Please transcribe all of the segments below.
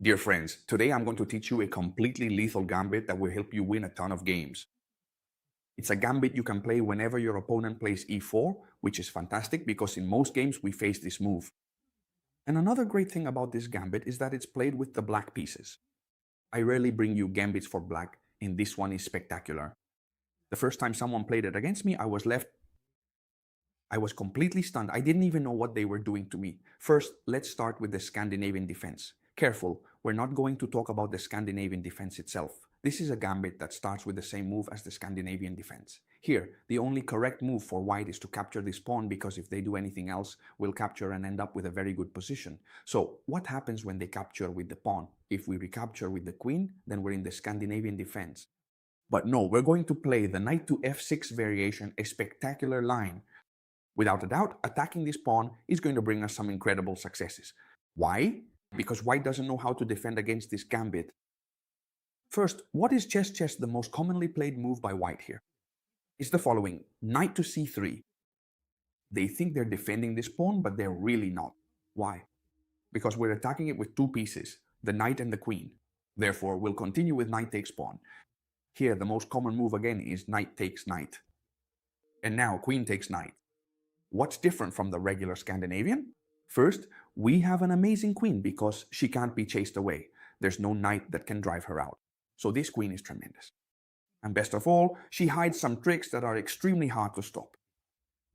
Dear friends, today I'm going to teach you a completely lethal gambit that will help you win a ton of games. It's a gambit you can play whenever your opponent plays e4, which is fantastic because in most games we face this move. And another great thing about this gambit is that it's played with the black pieces. I rarely bring you gambits for black, and this one is spectacular. The first time someone played it against me, I was completely stunned. I didn't even know what they were doing to me. First, let's start with the Scandinavian defense. Careful, we're not going to talk about the Scandinavian defense itself. This is a gambit that starts with the same move as the Scandinavian defense. Here, the only correct move for white is to capture this pawn because if they do anything else, we'll capture and end up with a very good position. So, what happens when they capture with the pawn? If we recapture with the queen, then we're in the Scandinavian defense. But no, we're going to play the knight to f6 variation, a spectacular line. Without a doubt, attacking this pawn is going to bring us some incredible successes. Why? Because white doesn't know how to defend against this gambit. First, what is chess the most commonly played move by white here? It's the following: knight to c3. They think they're defending this pawn, but they're really not. Why? Because we're attacking it with two pieces, the knight and the queen. Therefore, we'll continue with knight takes pawn. Here, the most common move again is knight takes knight. And now queen takes knight. What's different from the regular Scandinavian? First, we have an amazing queen because she can't be chased away. There's no knight that can drive her out. So this queen is tremendous. And best of all, she hides some tricks that are extremely hard to stop.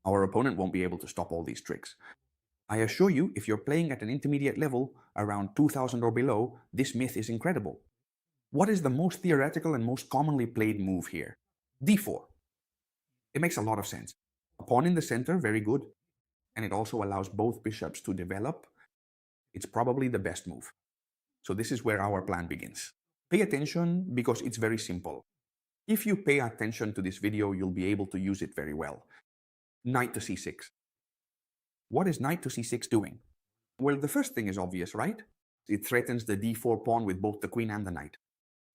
Our opponent won't be able to stop all these tricks. I assure you, if you're playing at an intermediate level, around 2000 or below, this myth is incredible. What is the most theoretical and most commonly played move here? d4. It makes a lot of sense. A pawn in the center, very good. And it also allows both bishops to develop. It's probably the best move. So this is where our plan begins. Pay attention because it's very simple. If you pay attention to this video, you'll be able to use it very well. Knight to c6. What is knight to c6 doing? Well, the first thing is obvious, right? It threatens the d4 pawn with both the queen and the knight.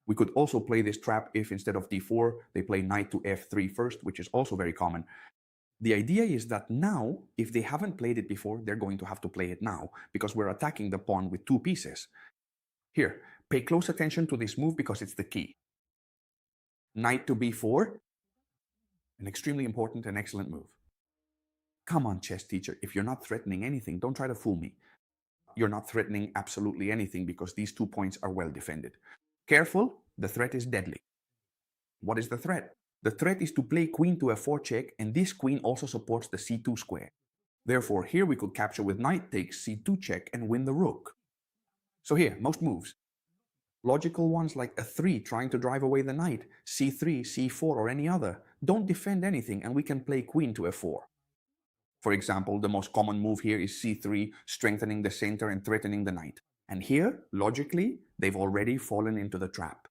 We could also play this trap if instead of d4, they play knight to f3 first, which is also very common. The idea is that now, if they haven't played it before, they're going to have to play it now because we're attacking the pawn with two pieces. Here, pay close attention to this move because it's the key. Knight to b4, an extremely important and excellent move. Come on, chess teacher, if you're not threatening anything, don't try to fool me. You're not threatening absolutely anything because these 2 points are well defended. Careful, the threat is deadly. What is the threat? The threat is to play queen to f4 check, and this queen also supports the c2 square. Therefore, here we could capture with knight takes c2 check and win the rook. So here, most moves. Logical ones like a 3 trying to drive away the knight, c3, c4 or any other. Don't defend anything and we can play queen to f4. For example, the most common move here is c3, strengthening the center and threatening the knight. And here, logically, they've already fallen into the trap.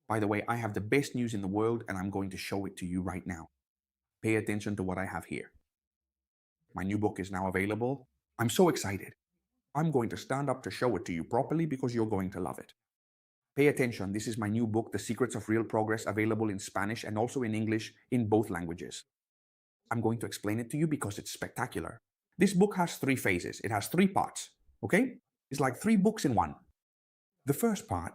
By the way, I have the best news in the world and I'm going to show it to you right now. Pay attention to what I have here. My new book is now available. I'm so excited. I'm going to stand up to show it to you properly because you're going to love it. Pay attention, this is my new book, The Secrets of Real Progress, available in Spanish and also in English in both languages. I'm going to explain it to you because it's spectacular. This book has 3 phases. It has 3 parts, okay? It's like 3 books in one. The first part,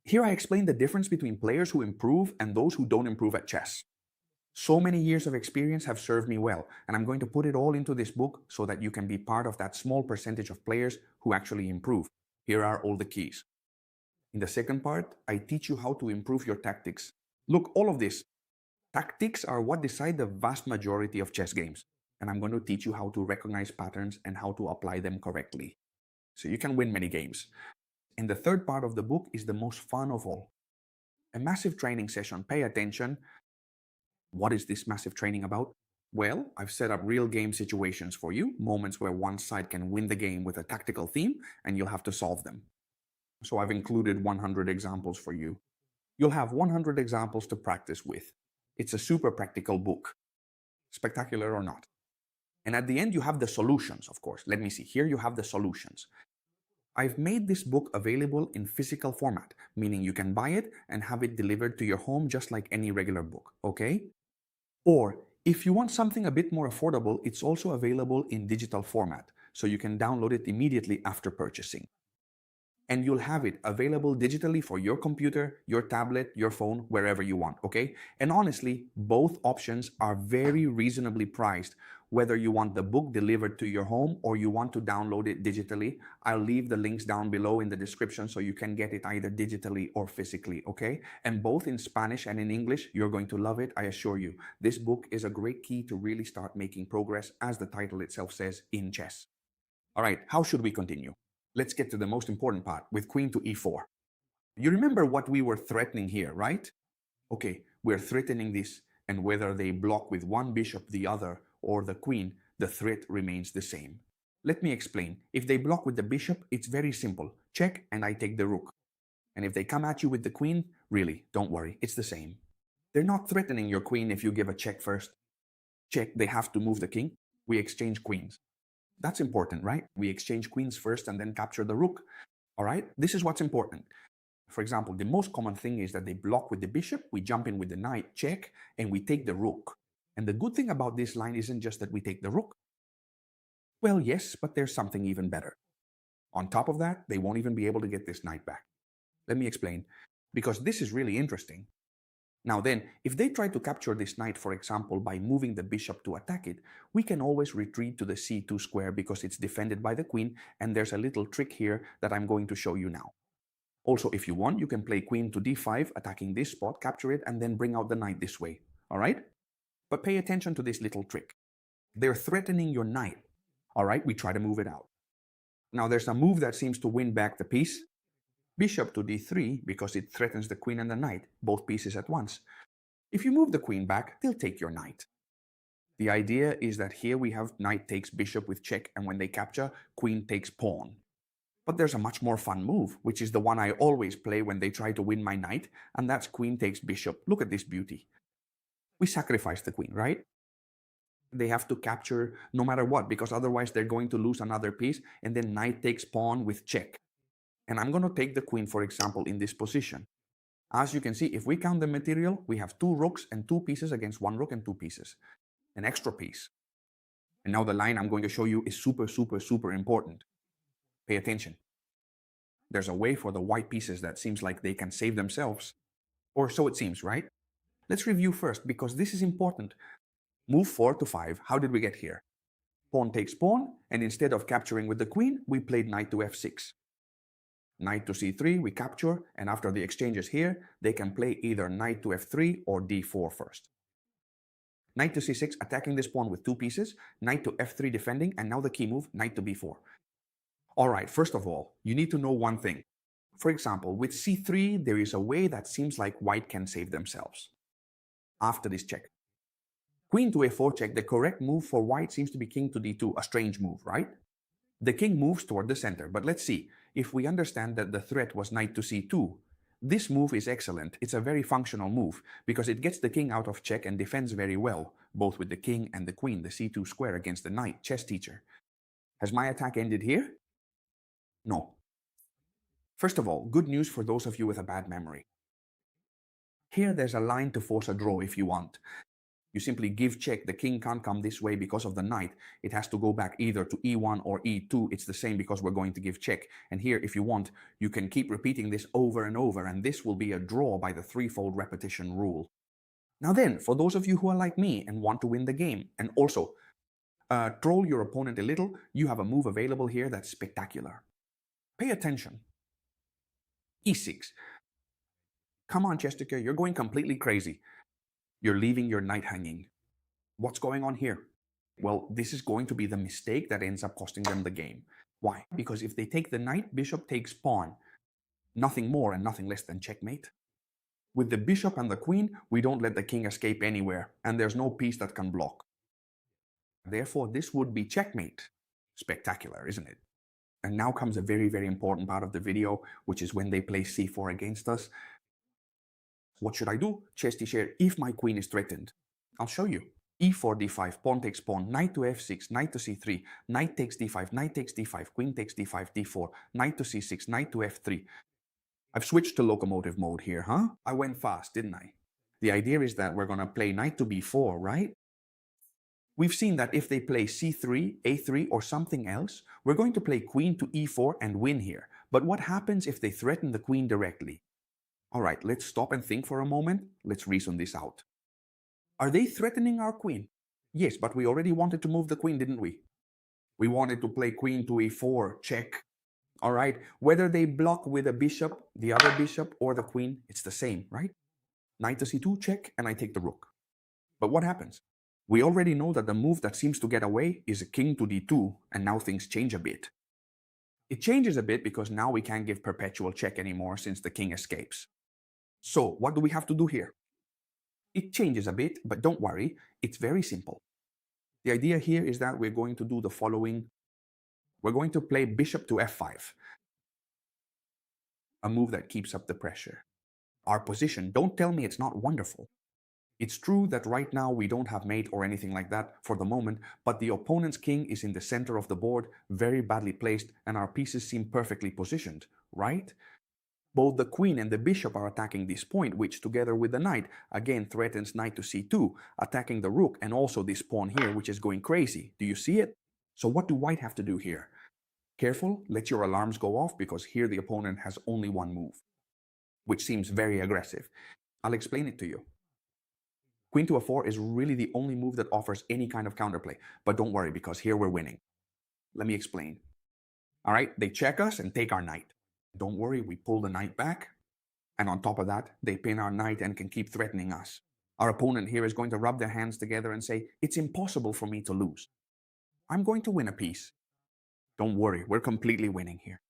here I explain the difference between players who improve and those who don't improve at chess. So many years of experience have served me well, and I'm going to put it all into this book so that you can be part of that small percentage of players who actually improve. Here are all the keys. In the second part, I teach you how to improve your tactics. Look, all of this. Tactics are what decide the vast majority of chess games, and I'm going to teach you how to recognize patterns and how to apply them correctly, so you can win many games. And the third part of the book is the most fun of all. A massive training session. Pay attention. What is this massive training about? Well, I've set up real game situations for you, moments where one side can win the game with a tactical theme, and you'll have to solve them. So I've included 100 examples for you. You'll have 100 examples to practice with. It's a super practical book. Spectacular or not. And at the end, you have the solutions, of course. Let me see. Here you have the solutions. I've made this book available in physical format, meaning you can buy it and have it delivered to your home just like any regular book, okay? Or if you want something a bit more affordable, it's also available in digital format, so you can download it immediately after purchasing. and you'll have it available digitally for your computer, your tablet, your phone, wherever you want, okay? And honestly, both options are very reasonably priced. Whether you want the book delivered to your home or you want to download it digitally, I'll leave the links down below in the description so you can get it either digitally or physically, okay? And both in Spanish and in English, you're going to love it, I assure you. This book is a great key to really start making progress, as the title itself says, in chess. All right, how should we continue? Let's get to the most important part with queen to e4. You remember what we were threatening here, right? Okay, we're threatening this, and whether they block with one bishop, the other, or the queen, the threat remains the same. Let me explain. If they block with the bishop, it's very simple. Check, and I take the rook. And if they come at you with the queen, really, don't worry, it's the same. They're not threatening your queen if you give a check first. Check, they have to move the king. We exchange queens. That's important, right? We exchange queens first and then capture the rook. All right? This is what's important. For example, the most common thing is that they block with the bishop, we jump in with the knight, check, and we take the rook. And the good thing about this line isn't just that we take the rook. Well, yes, but there's something even better. On top of that, they won't even be able to get this knight back. Let me explain, because this is really interesting. Now then, if they try to capture this knight, for example, by moving the bishop to attack it, we can always retreat to the c2 square because it's defended by the queen, and there's a little trick here that I'm going to show you now. Also, if you want, you can play queen to d5, attacking this spot, capture it, and then bring out the knight this way, all right? But pay attention to this little trick. They're threatening your knight, all right? We try to move it out. Now there's a move that seems to win back the piece. Bishop to d3, because it threatens the queen and the knight, both pieces at once. If you move the queen back, they'll take your knight. The idea is that here we have knight takes bishop with check, and when they capture, queen takes pawn. But there's a much more fun move, which is the one I always play when they try to win my knight, and that's queen takes bishop. Look at this beauty. We sacrifice the queen, right? They have to capture no matter what, because otherwise they're going to lose another piece, and then knight takes pawn with check. And I'm going to take the queen, for example, in this position. As you can see, if we count the material, we have 2 rooks and 2 pieces against 1 rook and 2 pieces. An extra piece. And now the line I'm going to show you is super, super, super important. Pay attention. There's a way for the white pieces that seems like they can save themselves. Or so it seems, right? Let's review first, because this is important. Move 4 to 5. How did we get here? Pawn takes pawn, and instead of capturing with the queen, we played knight to f6. Knight to c3, we capture, and after the exchanges here, they can play either knight to f3 or d4 first. Knight to c6, attacking this pawn with 2 pieces, knight to f3 defending, and now the key move, knight to b4. All right, first of all, you need to know one thing. For example, with c3, there is a way that seems like white can save themselves. After this check. Queen to a4 check, the correct move for white seems to be king to d2, a strange move, right? The king moves toward the center, but let's see. If we understand that the threat was knight to c2, this move is excellent. It's a very functional move because it gets the king out of check and defends very well, both with the king and the queen, the c2 square against the knight, chess teacher. Has my attack ended here? No. First of all, good news for those of you with a bad memory. Here there's a line to force a draw if you want. You simply give check, the king can't come this way because of the knight. It has to go back either to e1 or e2. It's the same because we're going to give check. And here, if you want, you can keep repeating this over and over, and this will be a draw by the threefold repetition rule. Now then, for those of you who are like me and want to win the game, and also troll your opponent a little, you have a move available here that's spectacular. Pay attention. e6. Come on, Chesterker, you're going completely crazy. You're leaving your knight hanging. What's going on here? Well, this is going to be the mistake that ends up costing them the game. Why? Because if they take the knight, bishop takes pawn. Nothing more and nothing less than checkmate. With the bishop and the queen, we don't let the king escape anywhere, and there's no piece that can block. Therefore, this would be checkmate. Spectacular, isn't it? And now comes a very, very important part of the video, which is when they play c4 against us. What should I do? Chess teacher, if my queen is threatened. I'll show you. e4, d5, pawn takes pawn, knight to f6, knight to c3, knight takes d5, knight takes d5, queen takes d5, d4, knight to c6, knight to f3. I've switched to locomotive mode here, huh? I went fast, didn't I? The idea is that we're going to play knight to b4, right? We've seen that if they play c3, a3, or something else, we're going to play queen to e4 and win here. But what happens if they threaten the queen directly? All right, let's stop and think for a moment. Let's reason this out. Are they threatening our queen? Yes, but we already wanted to move the queen, didn't we? We wanted to play queen to e4, check. All right, whether they block with a bishop, the other bishop, or the queen, it's the same, right? Knight to c2, check, and I take the rook. But what happens? We already know that the move that seems to get away is a king to d2, and now things change a bit. It changes a bit because now we can't give perpetual check anymore since the king escapes. So what do we have to do here? It changes a bit, but don't worry, it's very simple. The idea here is that we're going to do the following. We're going to play bishop to f5, a move that keeps up the pressure. Our position, don't tell me it's not wonderful. It's true that right now we don't have mate or anything like that for the moment, but the opponent's king is in the center of the board, very badly placed, and our pieces seem perfectly positioned, right? Both the queen and the bishop are attacking this point, which together with the knight, again threatens knight to c2, attacking the rook and also this pawn here, which is going crazy. Do you see it? So what do white have to do here? Careful, let your alarms go off because here the opponent has only one move, which seems very aggressive. I'll explain it to you. Queen to a4 is really the only move that offers any kind of counterplay, but don't worry because here we're winning. Let me explain. All right, they check us and take our knight. Don't worry, we pull the knight back, and on top of that, they pin our knight and can keep threatening us. Our opponent here is going to rub their hands together and say, it's impossible for me to lose. I'm going to win a piece. Don't worry, we're completely winning here.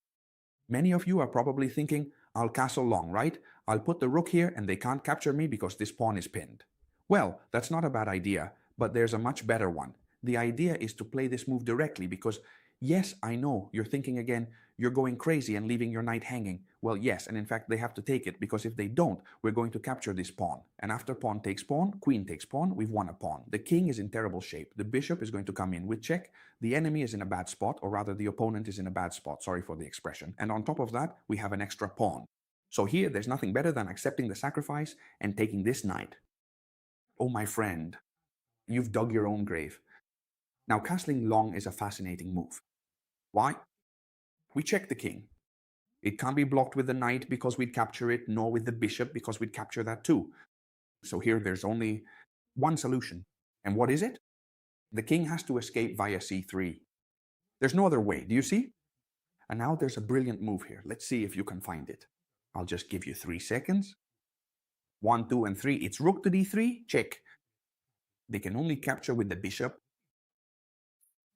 Many of you are probably thinking, I'll castle long, right? I'll put the rook here and they can't capture me because this pawn is pinned. Well, that's not a bad idea, but there's a much better one. The idea is to play this move directly because, yes, I know, you're thinking again, you're going crazy and leaving your knight hanging. Well, yes, and in fact, they have to take it because if they don't, we're going to capture this pawn. And after pawn takes pawn, queen takes pawn, we've won a pawn. The king is in terrible shape. The bishop is going to come in with check. The enemy is in a bad spot, or rather the opponent is in a bad spot. Sorry for the expression. And on top of that, we have an extra pawn. So here, there's nothing better than accepting the sacrifice and taking this knight. Oh, my friend, you've dug your own grave. Now, castling long is a fascinating move. Why? We check the king. It can't be blocked with the knight because we'd capture it, nor with the bishop because we'd capture that too. So here there's only one solution. And what is it? The king has to escape via c3. There's no other way, do you see? And now there's a brilliant move here. Let's see if you can find it. I'll just give you 3 seconds. 1, 2, and 3. It's rook to d3, check. They can only capture with the bishop.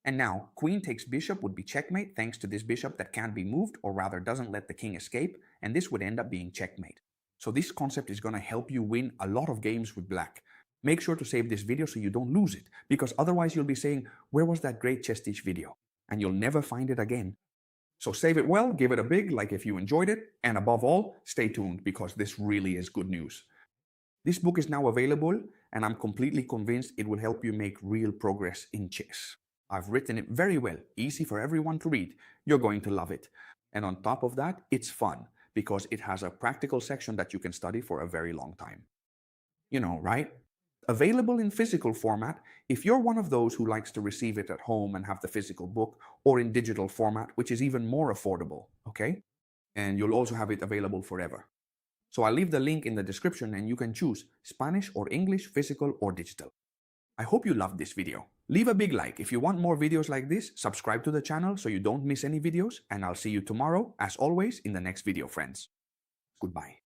And now, queen takes bishop would be checkmate thanks to this bishop that can't be moved, or rather doesn't let the king escape, and this would end up being checkmate. So this concept is going to help you win a lot of games with black. Make sure to save this video so you don't lose it, because otherwise you'll be saying, where was that great chess teach video? And you'll never find it again. So save it well, give it a big like if you enjoyed it, and above all, stay tuned because this really is good news. This book is now available, and I'm completely convinced it will help you make real progress in chess. I've written it very well, easy for everyone to read. You're going to love it. And on top of that, it's fun because it has a practical section that you can study for a very long time. You know, right? Available in physical format if you're one of those who likes to receive it at home and have the physical book, or in digital format, which is even more affordable, okay? And you'll also have it available forever. So I'll leave the link in the description and you can choose Spanish or English, physical or digital. I hope you loved this video. Leave a big like. If you want more videos like this, subscribe to the channel so you don't miss any videos, and I'll see you tomorrow, as always, in the next video, friends. Goodbye.